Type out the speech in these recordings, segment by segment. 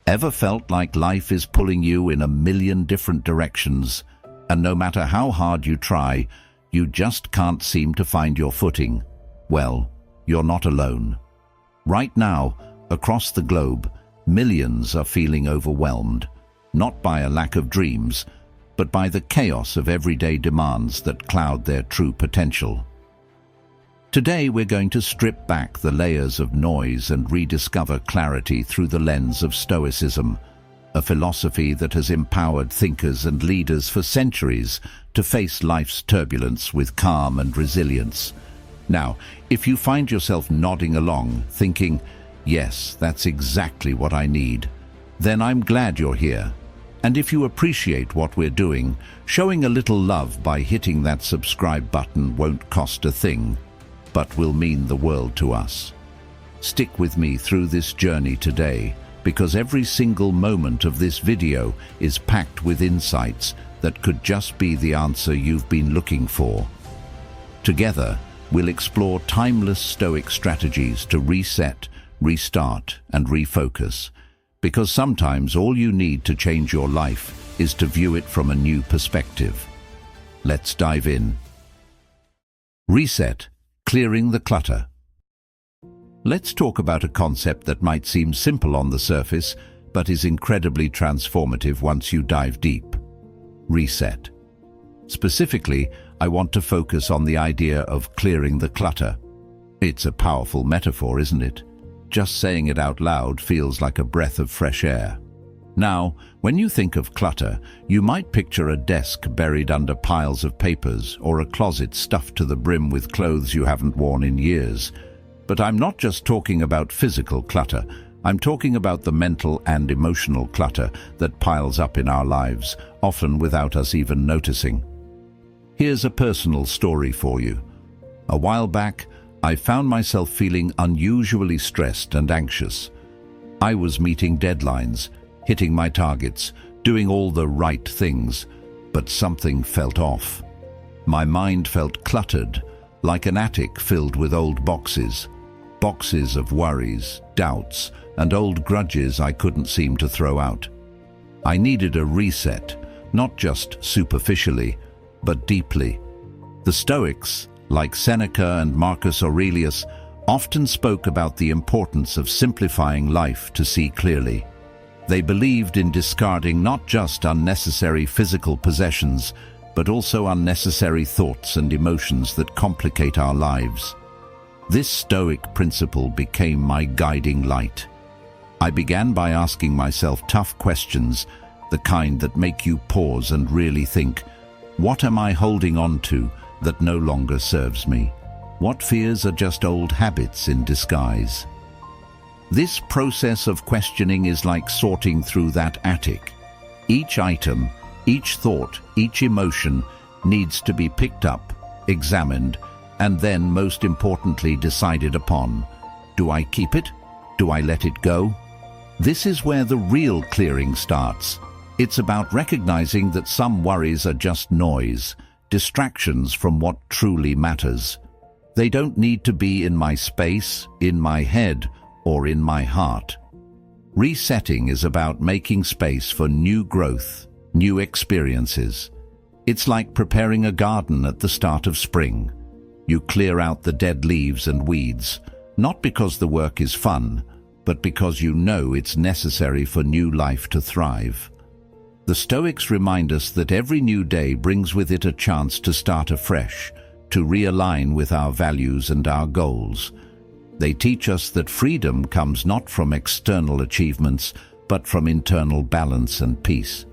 Ever felt like life is pulling you in a million different directions, and no matter how hard you try, you just can't seem to find your footing? Well, you're not alone. Right now, across the globe, millions are feeling overwhelmed, not by a lack of dreams, but by the chaos of everyday demands that cloud their true potential. Today we're going to strip back the layers of noise and rediscover clarity through the lens of Stoicism, a philosophy that has empowered thinkers and leaders for centuries to face life's turbulence with calm and resilience. Now, if you find yourself nodding along, thinking, "Yes, that's exactly what I need," then I'm glad you're here. And if you appreciate what we're doing, showing a little love by hitting that subscribe button won't cost a thing, but will mean the world to us. Stick with me through this journey today, because every single moment of this video is packed with insights that could just be the answer you've been looking for. Together, we'll explore timeless Stoic strategies to reset, restart, and refocus, because sometimes all you need to change your life is to view it from a new perspective. Let's dive in. Reset. Clearing the clutter. Let's talk about a concept that might seem simple on the surface, but is incredibly transformative once you dive deep. Reset. Specifically, I want to focus on the idea of clearing the clutter. It's a powerful metaphor, isn't it? Just saying it out loud feels like a breath of fresh air. Now, when you think of clutter, you might picture a desk buried under piles of papers or a closet stuffed to the brim with clothes you haven't worn in years. But I'm not just talking about physical clutter. I'm talking about the mental and emotional clutter that piles up in our lives, often without us even noticing. Here's a personal story for you. A while back, I found myself feeling unusually stressed and anxious. I was meeting deadlines, hitting my targets, doing all the right things, but something felt off. My mind felt cluttered, like an attic filled with old boxes. Boxes of worries, doubts, and old grudges I couldn't seem to throw out. I needed a reset, not just superficially, but deeply. The Stoics, like Seneca and Marcus Aurelius, often spoke about the importance of simplifying life to see clearly. They believed in discarding not just unnecessary physical possessions, but also unnecessary thoughts and emotions that complicate our lives. This Stoic principle became my guiding light. I began by asking myself tough questions, the kind that make you pause and really think, what am I holding on to that no longer serves me? What fears are just old habits in disguise? This process of questioning is like sorting through that attic. Each item, each thought, each emotion needs to be picked up, examined, and then, most importantly, decided upon. Do I keep it? Do I let it go? This is where the real clearing starts. It's about recognizing that some worries are just noise, distractions from what truly matters. They don't need to be in my space, in my head, or in my heart. Resetting is about making space for new growth, new experiences. It's like preparing a garden at the start of spring. You clear out the dead leaves and weeds, not because the work is fun, but because you know it's necessary for new life to thrive. The Stoics remind us that every new day brings with it a chance to start afresh, to realign with our values and our goals. They teach us that freedom comes not from external achievements, but from internal balance and peace.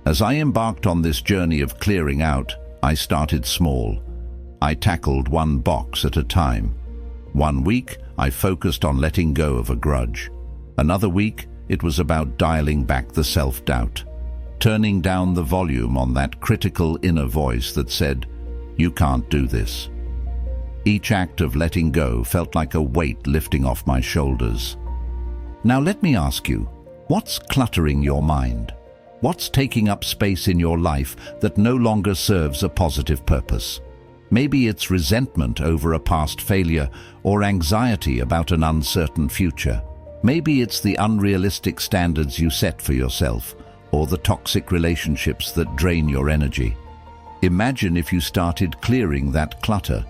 As I embarked on this journey of clearing out, I started small. I tackled one box at a time. One week, I focused on letting go of a grudge. Another week, it was about dialing back the self-doubt, turning down the volume on that critical inner voice that said, "You can't do this." Each act of letting go felt like a weight lifting off my shoulders. Now let me ask you, what's cluttering your mind? What's taking up space in your life that no longer serves a positive purpose? Maybe it's resentment over a past failure or anxiety about an uncertain future. Maybe it's the unrealistic standards you set for yourself, or the toxic relationships that drain your energy. Imagine if you started clearing that clutter.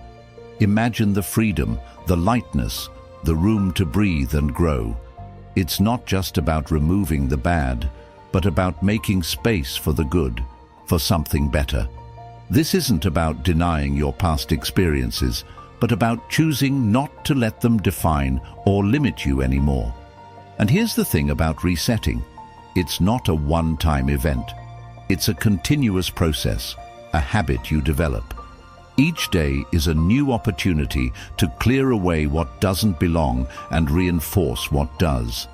Imagine the freedom, the lightness, the room to breathe and grow. It's not just about removing the bad, but about making space for the good, for something better. This isn't about denying your past experiences, but about choosing not to let them define or limit you anymore. And here's the thing about resetting. It's not a one-time event. It's a continuous process, a habit you develop. Each day is a new opportunity to clear away what doesn't belong and reinforce what does.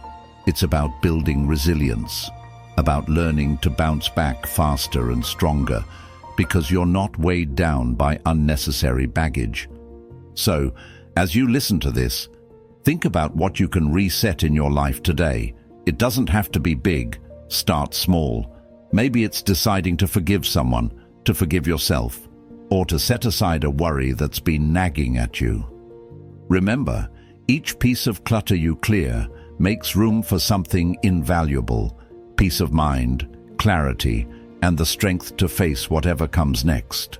It's about building resilience, about learning to bounce back faster and stronger, because you're not weighed down by unnecessary baggage. So, as you listen to this, think about what you can reset in your life today. It doesn't have to be big. Start small. Maybe it's deciding to forgive someone, to forgive yourself, or to set aside a worry that's been nagging at you. Remember, each piece of clutter you clear makes room for something invaluable: peace of mind, clarity, and the strength to face whatever comes next.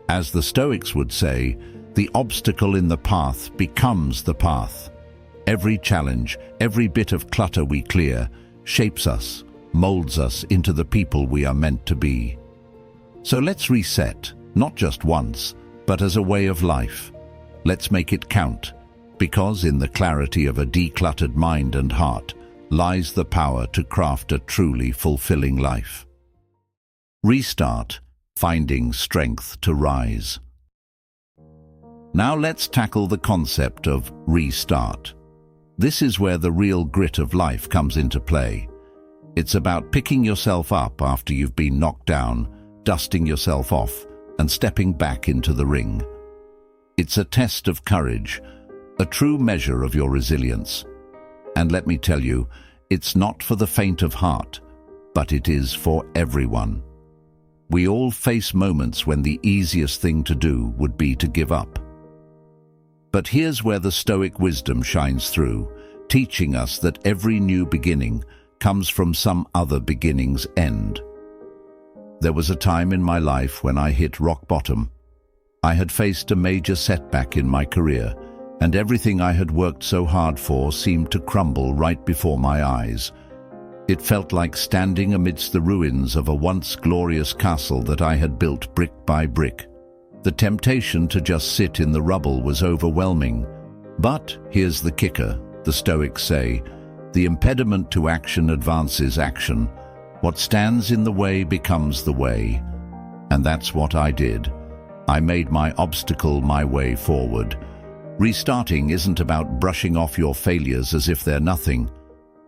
As the Stoics would say, the obstacle in the path becomes the path. Every challenge, every bit of clutter we clear, shapes us, molds us into the people we are meant to be. So let's reset, not just once, but as a way of life. Let's make it count, because in the clarity of a decluttered mind and heart lies the power to craft a truly fulfilling life. Restart, finding strength to rise. Now let's tackle the concept of restart. This is where the real grit of life comes into play. It's about picking yourself up after you've been knocked down, dusting yourself off, and stepping back into the ring. It's a test of courage, a true measure of your resilience. And let me tell you, it's not for the faint of heart, but it is for everyone. We all face moments when the easiest thing to do would be to give up. But here's where the Stoic wisdom shines through, teaching us that every new beginning comes from some other beginning's end. There was a time in my life when I hit rock bottom. I had faced a major setback in my career, and everything I had worked so hard for seemed to crumble right before my eyes. It felt like standing amidst the ruins of a once glorious castle that I had built brick by brick. The temptation to just sit in the rubble was overwhelming. But here's the kicker, the Stoics say: the impediment to action advances action. What stands in the way becomes the way. And that's what I did. I made my obstacle my way forward. Restarting isn't about brushing off your failures as if they're nothing.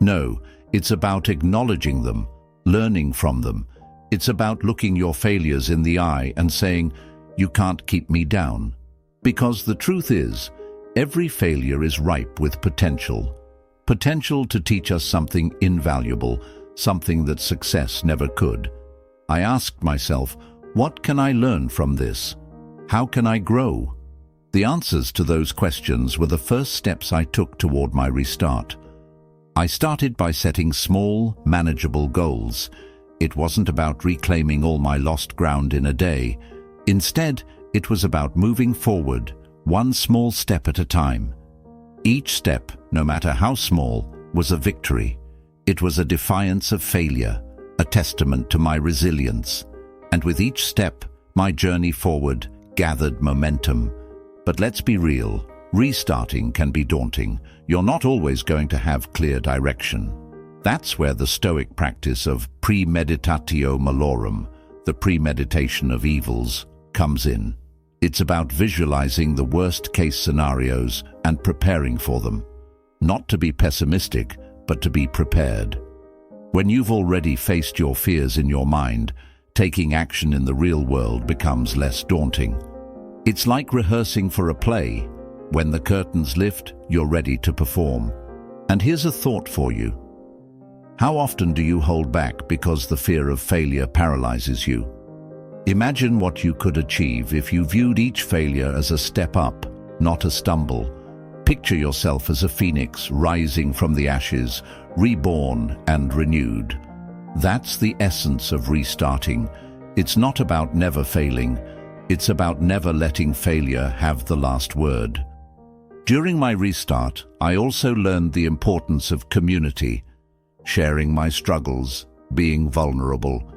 No, it's about acknowledging them, learning from them. It's about looking your failures in the eye and saying, "You can't keep me down." Because the truth is, every failure is ripe with potential. Potential to teach us something invaluable, something that success never could. I asked myself, what can I learn from this? How can I grow? The answers to those questions were the first steps I took toward my restart. I started by setting small, manageable goals. It wasn't about reclaiming all my lost ground in a day. Instead, it was about moving forward, one small step at a time. Each step, no matter how small, was a victory. It was a defiance of failure, a testament to my resilience. And with each step, my journey forward gathered momentum. But let's be real, restarting can be daunting. You're not always going to have clear direction. That's where the Stoic practice of premeditatio malorum, the premeditation of evils, comes in. It's about visualizing the worst-case scenarios and preparing for them. Not to be pessimistic, but to be prepared. When you've already faced your fears in your mind, taking action in the real world becomes less daunting. It's like rehearsing for a play. When the curtains lift, you're ready to perform. And here's a thought for you. How often do you hold back because the fear of failure paralyzes you? Imagine what you could achieve if you viewed each failure as a step up, not a stumble. Picture yourself as a phoenix rising from the ashes, reborn and renewed. That's the essence of restarting. It's not about never failing. It's about never letting failure have the last word. During my restart, I also learned the importance of community, sharing my struggles, being vulnerable.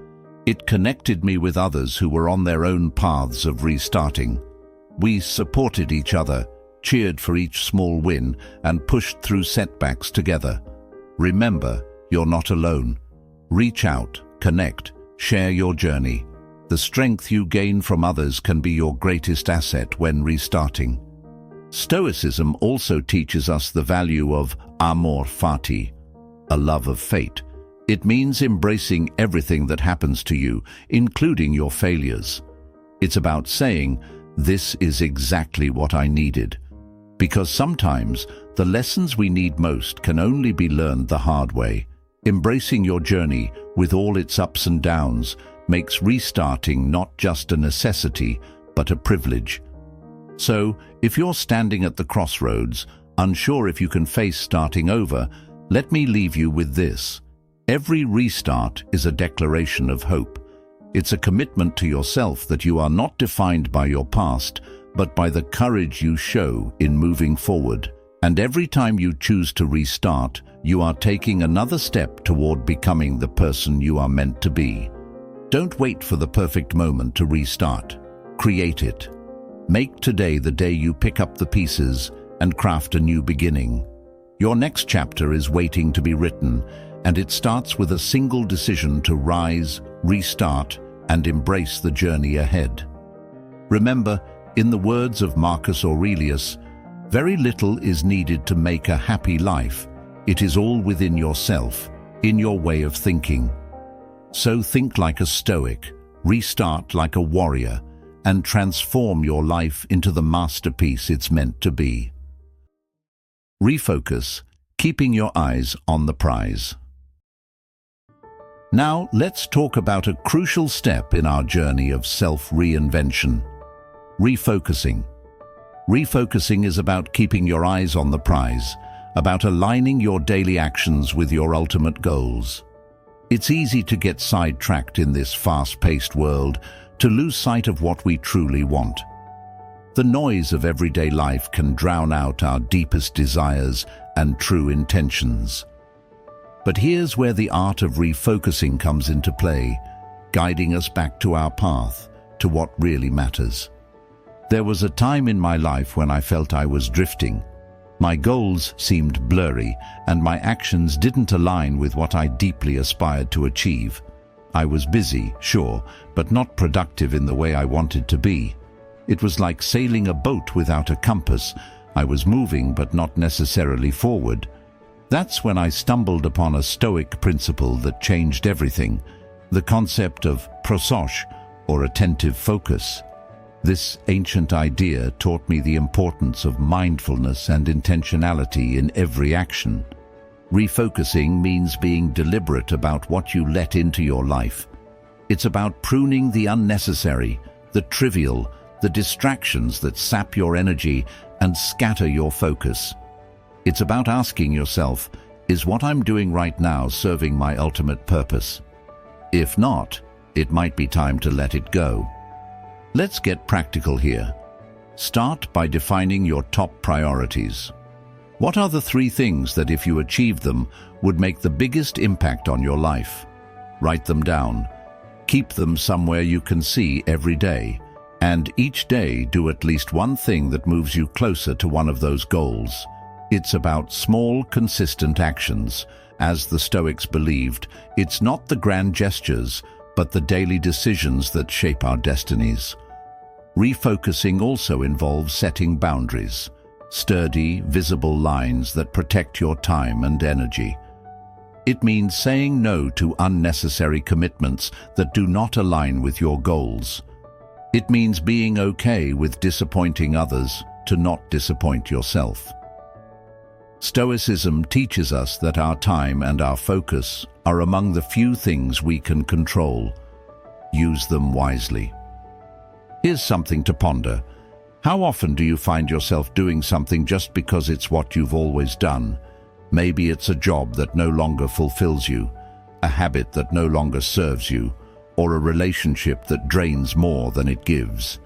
It connected me with others who were on their own paths of restarting. We supported each other, cheered for each small win, and pushed through setbacks together. Remember, you're not alone. Reach out, connect, share your journey. The strength you gain from others can be your greatest asset when restarting. Stoicism also teaches us the value of amor fati, a love of fate. It means embracing everything that happens to you, including your failures. It's about saying, "This is exactly what I needed." Because sometimes the lessons we need most can only be learned the hard way. Embracing your journey with all its ups and downs makes restarting not just a necessity, but a privilege. So, if you're standing at the crossroads, unsure if you can face starting over, let me leave you with this. Every restart is a declaration of hope. It's a commitment to yourself that you are not defined by your past, but by the courage you show in moving forward. And every time you choose to restart, you are taking another step toward becoming the person you are meant to be. Don't wait for the perfect moment to restart. Create it. Make today the day you pick up the pieces and craft a new beginning. Your next chapter is waiting to be written, and it starts with a single decision to rise, restart, and embrace the journey ahead. Remember, in the words of Marcus Aurelius, very little is needed to make a happy life. It is all within yourself, in your way of thinking. So think like a Stoic, restart like a warrior, and transform your life into the masterpiece it's meant to be. Refocus, keeping your eyes on the prize. Now, let's talk about a crucial step in our journey of self-reinvention. Refocusing. Refocusing is about keeping your eyes on the prize, about aligning your daily actions with your ultimate goals. It's easy to get sidetracked in this fast-paced world, to lose sight of what we truly want. The noise of everyday life can drown out our deepest desires and true intentions. But here's where the art of refocusing comes into play, guiding us back to our path, to what really matters. There was a time in my life when I felt I was drifting. My goals seemed blurry, and my actions didn't align with what I deeply aspired to achieve. I was busy, sure, but not productive in the way I wanted to be. It was like sailing a boat without a compass. I was moving, but not necessarily forward. That's when I stumbled upon a Stoic principle that changed everything, the concept of prosos, or attentive focus. This ancient idea taught me the importance of mindfulness and intentionality in every action. Refocusing means being deliberate about what you let into your life. It's about pruning the unnecessary, the trivial, the distractions that sap your energy and scatter your focus. It's about asking yourself, is what I'm doing right now serving my ultimate purpose? If not, it might be time to let it go. Let's get practical here. Start by defining your top priorities. What are the 3 things that, if you achieve them, would make the biggest impact on your life? Write them down. Keep them somewhere you can see every day. And each day, do at least one thing that moves you closer to one of those goals. It's about small, consistent actions. As the Stoics believed, it's not the grand gestures, but the daily decisions that shape our destinies. Refocusing also involves setting boundaries, sturdy, visible lines that protect your time and energy. It means saying no to unnecessary commitments that do not align with your goals. It means being okay with disappointing others to not disappoint yourself. Stoicism teaches us that our time and our focus are among the few things we can control. Use them wisely. Here's something to ponder. How often do you find yourself doing something just because it's what you've always done? Maybe it's a job that no longer fulfills you, a habit that no longer serves you, or a relationship that drains more than it gives.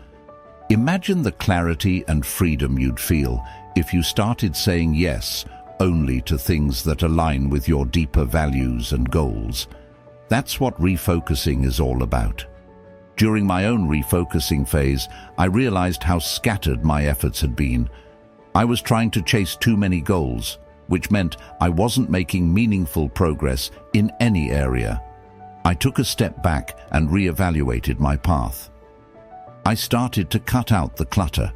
Imagine the clarity and freedom you'd feel if you started saying yes only to things that align with your deeper values and goals. That's what refocusing is all about. During my own refocusing phase, I realized how scattered my efforts had been. I was trying to chase too many goals, which meant I wasn't making meaningful progress in any area. I took a step back and reevaluated my path. I started to cut out the clutter,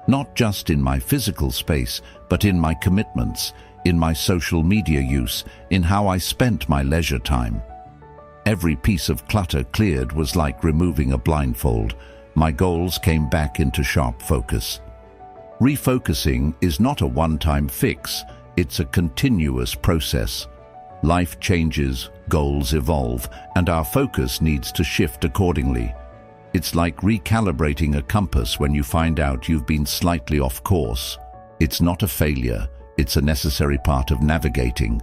not just in my physical space, but in my commitments, in my social media use, in how I spent my leisure time. Every piece of clutter cleared was like removing a blindfold. My goals came back into sharp focus. Refocusing is not a one-time fix, it's a continuous process. Life changes, goals evolve, and our focus needs to shift accordingly. It's like recalibrating a compass when you find out you've been slightly off course. It's not a failure, it's a necessary part of navigating.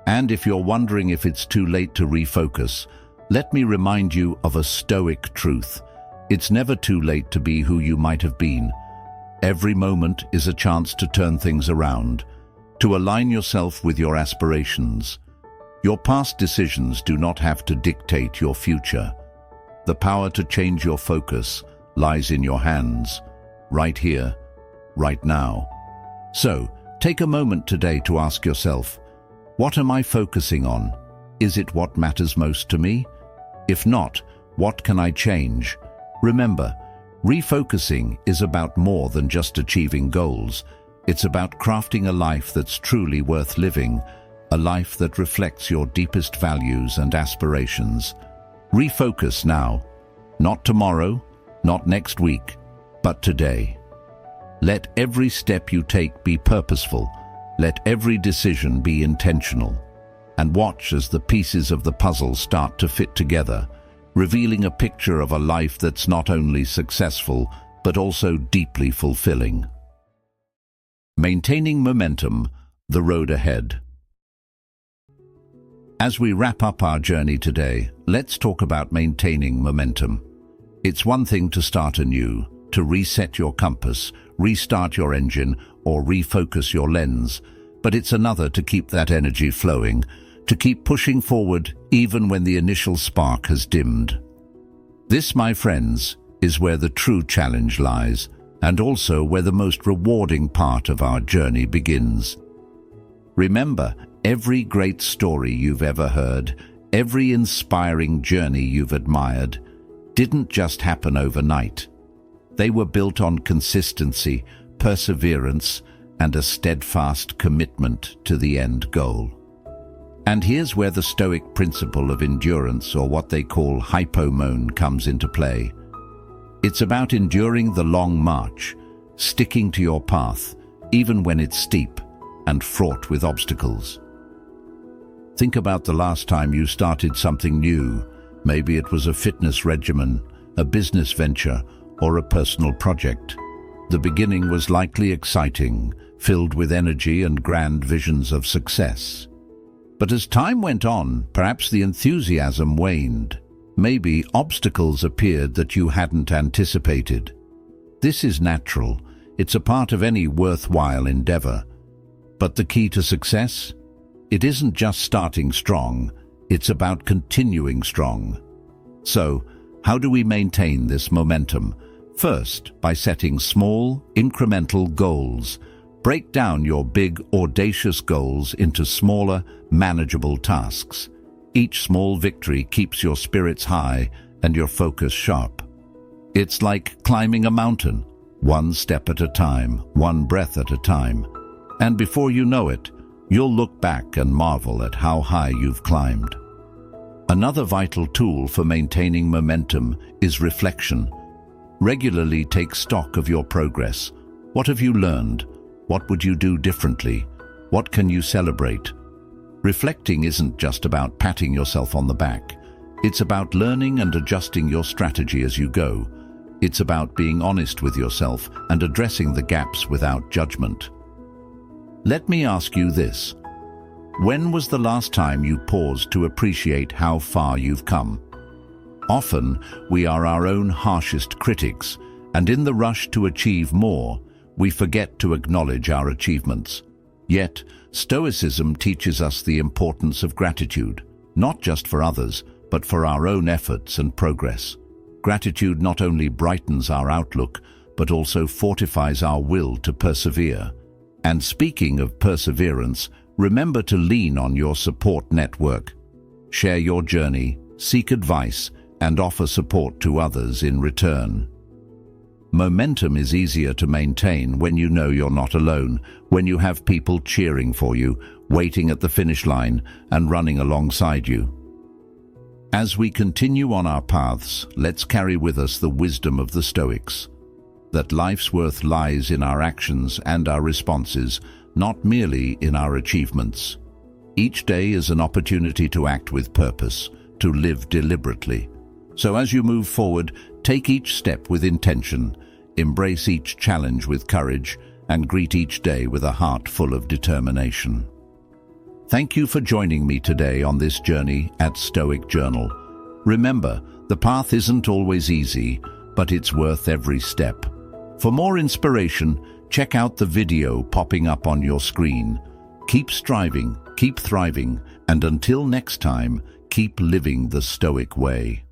And if you're wondering if it's too late to refocus, let me remind you of a Stoic truth. It's never too late to be who you might have been. Every moment is a chance to turn things around, to align yourself with your aspirations. Your past decisions do not have to dictate your future. The power to change your focus lies in your hands, right here, right now. So, take a moment today to ask yourself, what am I focusing on? Is it what matters most to me? If not, what can I change? Remember, refocusing is about more than just achieving goals. It's about crafting a life that's truly worth living, a life that reflects your deepest values and aspirations. Refocus now. Not tomorrow, not next week, but today. Let every step you take be purposeful. Let every decision be intentional. And watch as the pieces of the puzzle start to fit together, revealing a picture of a life that's not only successful, but also deeply fulfilling. Maintaining momentum, the road ahead. As we wrap up our journey today, let's talk about maintaining momentum. It's one thing to start anew, to reset your compass, restart your engine, or refocus your lens, but it's another to keep that energy flowing, to keep pushing forward even when the initial spark has dimmed. This, my friends, is where the true challenge lies, and also where the most rewarding part of our journey begins. Remember, every great story you've ever heard, every inspiring journey you've admired, didn't just happen overnight. They were built on consistency, perseverance, and a steadfast commitment to the end goal. And here's where the Stoic principle of endurance, or what they call hypomone, comes into play. It's about enduring the long march, sticking to your path, even when it's steep and fraught with obstacles. Think about the last time you started something new. Maybe it was a fitness regimen, a business venture, or a personal project. The beginning was likely exciting, filled with energy and grand visions of success. But as time went on, perhaps the enthusiasm waned. Maybe obstacles appeared that you hadn't anticipated. This is natural. It's a part of any worthwhile endeavor. But the key to success? It isn't just starting strong, it's about continuing strong. So, how do we maintain this momentum? First, by setting small, incremental goals. Break down your big, audacious goals into smaller, manageable tasks. Each small victory keeps your spirits high and your focus sharp. It's like climbing a mountain, one step at a time, one breath at a time. And before you know it, you'll look back and marvel at how high you've climbed. Another vital tool for maintaining momentum is reflection. Regularly take stock of your progress. What have you learned? What would you do differently? What can you celebrate? Reflecting isn't just about patting yourself on the back. It's about learning and adjusting your strategy as you go. It's about being honest with yourself and addressing the gaps without judgment. Let me ask you this. When was the last time you paused to appreciate how far you've come? Often, we are our own harshest critics, and in the rush to achieve more, we forget to acknowledge our achievements. Yet, Stoicism teaches us the importance of gratitude, not just for others, but for our own efforts and progress. Gratitude not only brightens our outlook, but also fortifies our will to persevere. And speaking of perseverance, remember to lean on your support network. Share your journey, seek advice, and offer support to others in return. Momentum is easier to maintain when you know you're not alone, when you have people cheering for you, waiting at the finish line, and running alongside you. As we continue on our paths, let's carry with us the wisdom of the Stoics, that life's worth lies in our actions and our responses, not merely in our achievements. Each day is an opportunity to act with purpose, to live deliberately. So as you move forward, take each step with intention, embrace each challenge with courage, and greet each day with a heart full of determination. Thank you for joining me today on this journey at Stoic Journal. Remember, the path isn't always easy, but it's worth every step. For more inspiration, check out the video popping up on your screen. Keep striving, keep thriving, and until next time, keep living the Stoic way.